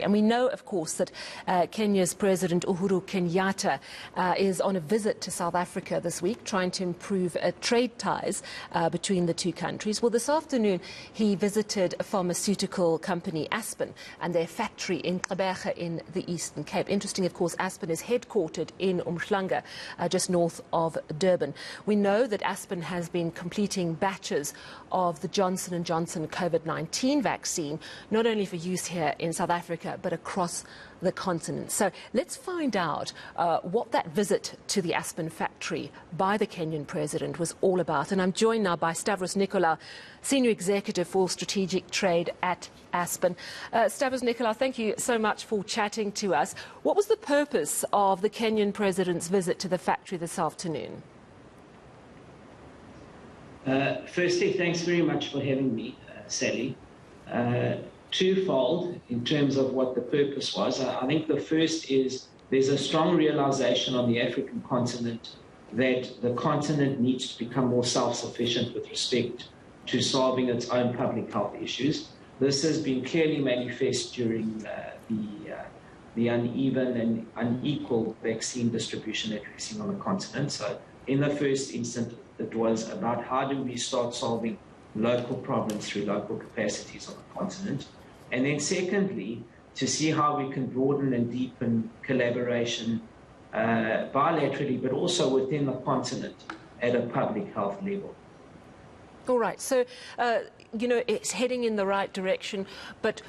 And we know, of course, that Kenya's President Uhuru Kenyatta is on a visit to South Africa this week, trying to improve trade ties between the two countries. Well, this afternoon, he visited a pharmaceutical company, Aspen, and their factory in Gqeberha in the Eastern Cape. Interesting, of course, Aspen is headquartered in umhlanga, just north of Durban. We know that Aspen has been completing batches of the Johnson & Johnson COVID-19 vaccine, not only for use here in South Africa, but across the continent. So let's find out what that visit to the Aspen factory by the Kenyan president was all about. And I'm joined now by Stavros Nicolaou, Senior Executive for Strategic Trade at Aspen. Stavros Nicolaou, thank you so much for chatting to us. What was the purpose of the Kenyan president's visit to the factory this afternoon? Firstly, thanks very much for having me, Sally. Twofold in terms of what the purpose was. I think the first is there's a strong realization on the African continent that the continent needs to become more self-sufficient with respect to solving its own public health issues. This has been clearly manifest during the uneven and unequal vaccine distribution that we've seen on the continent. So in the first instance, it was about how do we start solving local problems through local capacities on the continent. And then secondly, to see how we can broaden and deepen collaboration bilaterally, but also within the continent at a public health level. All right. So, it's heading in the right direction, but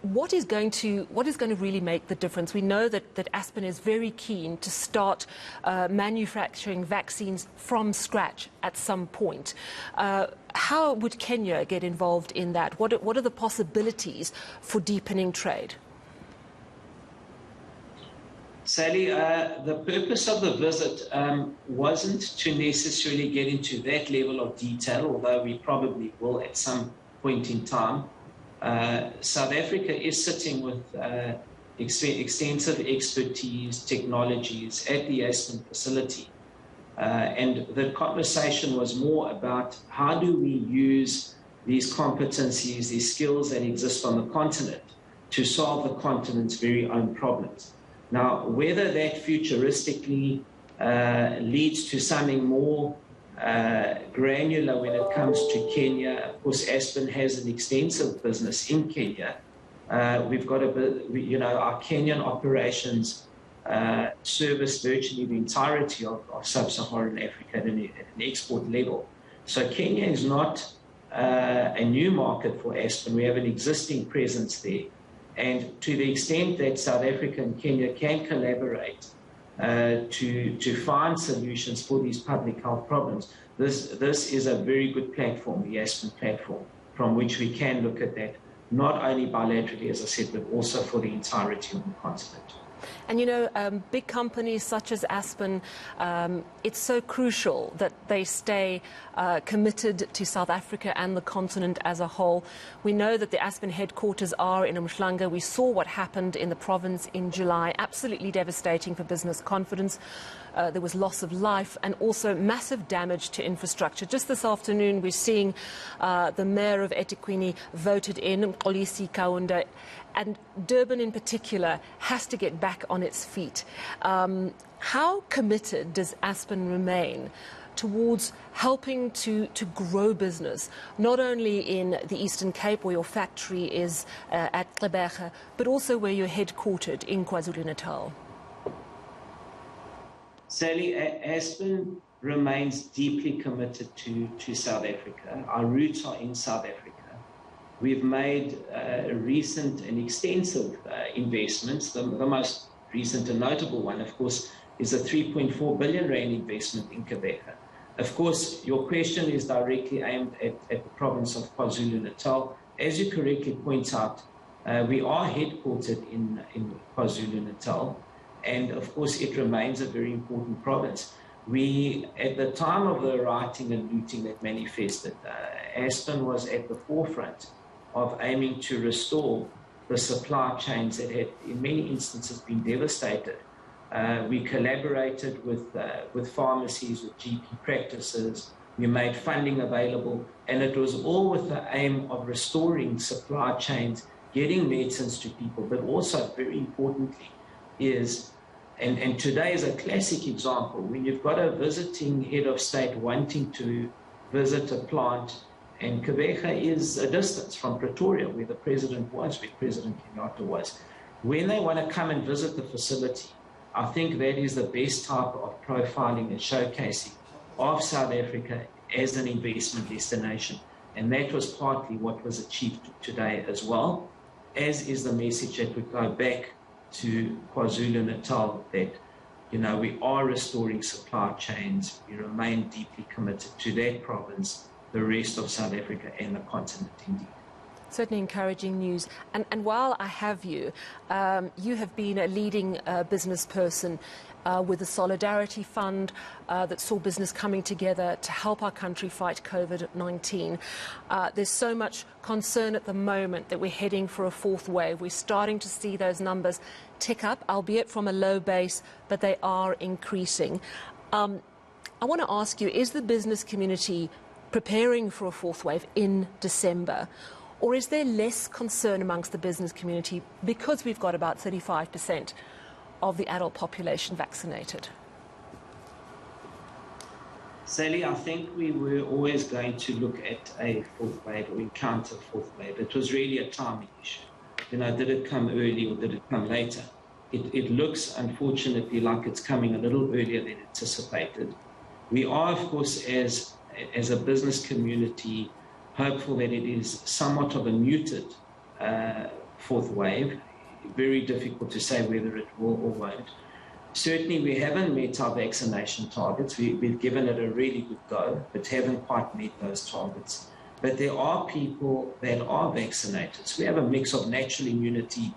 what is going to really make the difference? We know that Aspen is very keen to start manufacturing vaccines from scratch at some point. How would Kenya get involved in that? What are the possibilities for deepening trade? Sally, the purpose of the visit wasn't to necessarily get into that level of detail, although we probably will at some point in time. South Africa is sitting with extensive expertise, technologies at the Aspen facility. And the conversation was more about how do we use these competencies, these skills that exist on the continent to solve the continent's very own problems. Now, whether that futuristically leads to something more granular when it comes to Kenya. Of course, Aspen has an extensive business in Kenya. We've got our Kenyan operations service virtually the entirety of sub-Saharan Africa at an export level. So Kenya is not a new market for Aspen. We have an existing presence there. And to the extent that South Africa and Kenya can collaborate to find solutions for these public health problems, this is a very good platform, the Aspen platform, from which we can look at that, not only bilaterally, as I said, but also for the entirety of the continent. And big companies such as Aspen, it's so crucial that they stay committed to South Africa and the continent as a whole. We know that the Aspen headquarters are in umhlanga. We saw what happened in the province in July, absolutely devastating for business confidence. There was loss of life and also massive damage to infrastructure. Just this afternoon, we're seeing the mayor of eThekwini voted in, Nicolaou, and Durban in particular has to get back on its feet. How committed does Aspen remain towards helping to grow business, not only in the Eastern Cape, where your factory is at Gqeberha, but also where you're headquartered in KwaZulu-Natal? Sally, Aspen remains deeply committed to South Africa. Our roots are in South Africa. We've made recent and extensive investments. The most recent and notable one, of course, is a 3.4 billion rand investment in Gqeberha. Of course, your question is directly aimed at the province of KwaZulu-Natal. As you correctly point out, we are headquartered in KwaZulu-Natal, and of course, it remains a very important province. We, at the time of the rioting and looting that manifested, Aspen was at the forefront of aiming to restore the supply chains that had, in many instances, been devastated. We collaborated with pharmacies, with GP practices. We made funding available, and it was all with the aim of restoring supply chains getting medicines to people, but also, very importantly, is, and today is a classic example, when you've got a visiting head of state wanting to visit a plant, and Gqeberha is a distance from Pretoria, where the president was, where President Kenyatta was. When they want to come and visit the facility, I think that is the best type of profiling and showcasing of South Africa as an investment destination. And that was partly what was achieved today as well, as is the message that we go back to KwaZulu-Natal, that, you know, we are restoring supply chains. We remain deeply committed to that province, the rest of South Africa and the continent indeed. Certainly encouraging news. And while I have you, you have been a leading business person with the Solidarity Fund that saw business coming together to help our country fight COVID-19. There's so much concern at the moment that we're heading for a fourth wave. We're starting to see those numbers tick up, albeit from a low base, but they are increasing. I want to ask you, is the business community preparing for a fourth wave in December? Or is there less concern amongst the business community because we've got about 35% of the adult population vaccinated? Sally, I think we were always going to look at a fourth wave or encounter a fourth wave. It was really a timing issue. You know, did it come early or did it come later? It looks, unfortunately, like it's coming a little earlier than anticipated. We are, of course, as a business community, hopeful that it is somewhat of a muted fourth wave. Very difficult to say whether it will or won't. Certainly, we haven't met our vaccination targets. We've given it a really good go, but haven't quite met those targets. But there are people that are vaccinated. So we have a mix of natural immunity,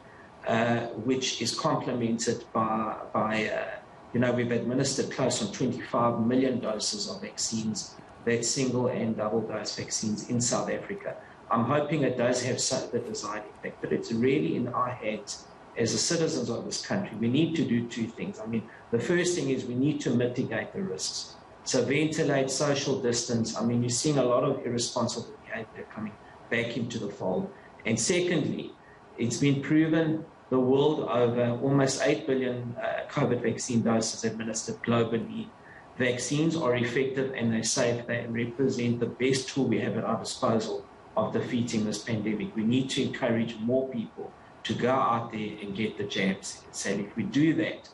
which is complemented by you know, we've administered close on 25 million doses of vaccines, that's single and double dose vaccines in South Africa. I'm hoping it does have the desired effect, but it's really in our hands as the citizens of this country. We need to do two things. I mean, the first thing is we need to mitigate the risks. So ventilate, social distance. I mean, you're seeing a lot of irresponsible behavior coming back into the fold. And secondly, it's been proven the world over, almost 8 billion COVID vaccine doses administered globally. Vaccines are effective and they're safe. They represent the best tool we have at our disposal of defeating this pandemic. We need to encourage more people to go out there and get the jabs. So if we do that,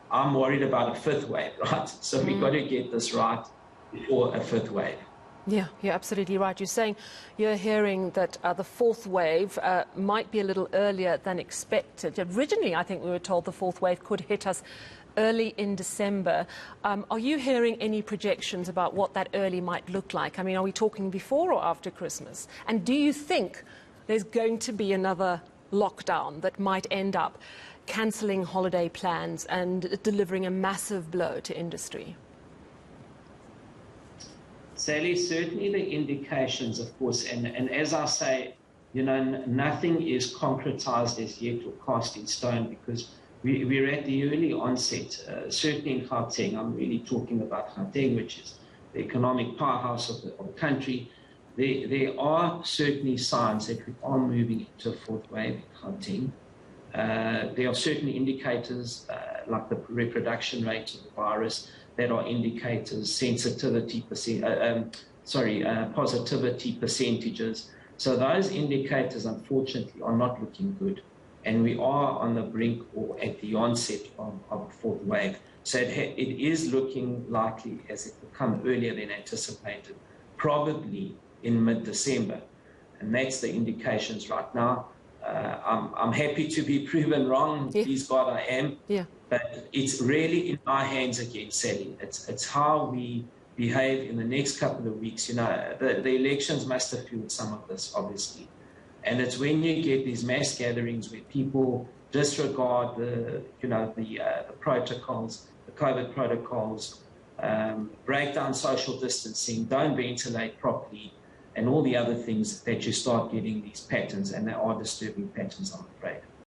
I'm worried about a fifth wave, right? So we've got to get this right before a fifth wave. Yeah, you're absolutely right. You're saying you're hearing that the fourth wave might be a little earlier than expected. Originally, I think we were told the fourth wave could hit us early in December. Are you hearing any projections about what that early might look like? I mean, are we talking before or after Christmas? And do you think there's going to be another lockdown that might end up cancelling holiday plans and delivering a massive blow to industry? Sally, certainly the indications, of course, and as I say, you know, nothing is concretized as yet or cast in stone because we're at the early onset, certainly in Gauteng. I'm really talking about Gauteng, which is the economic powerhouse of the country. There are certainly signs that we are moving into a fourth wave in Gauteng. There are certainly indicators like the reproduction rate of the virus that are indicators, positivity percentages. So those indicators, unfortunately, are not looking good. And we are on the brink or at the onset of a fourth wave. So it is looking likely as it will come earlier than anticipated, probably in mid-December. And that's the indications right now. I'm happy to be proven wrong. Yeah. Please God, I am. Yeah. But it's really in our hands again, Sally. It's how we behave in the next couple of weeks. You know, the elections must have fueled some of this, obviously. And it's when you get these mass gatherings where people disregard the protocols, the COVID protocols, break down social distancing, don't ventilate properly, and all the other things that you start getting these patterns, and they are disturbing patterns, I'm afraid.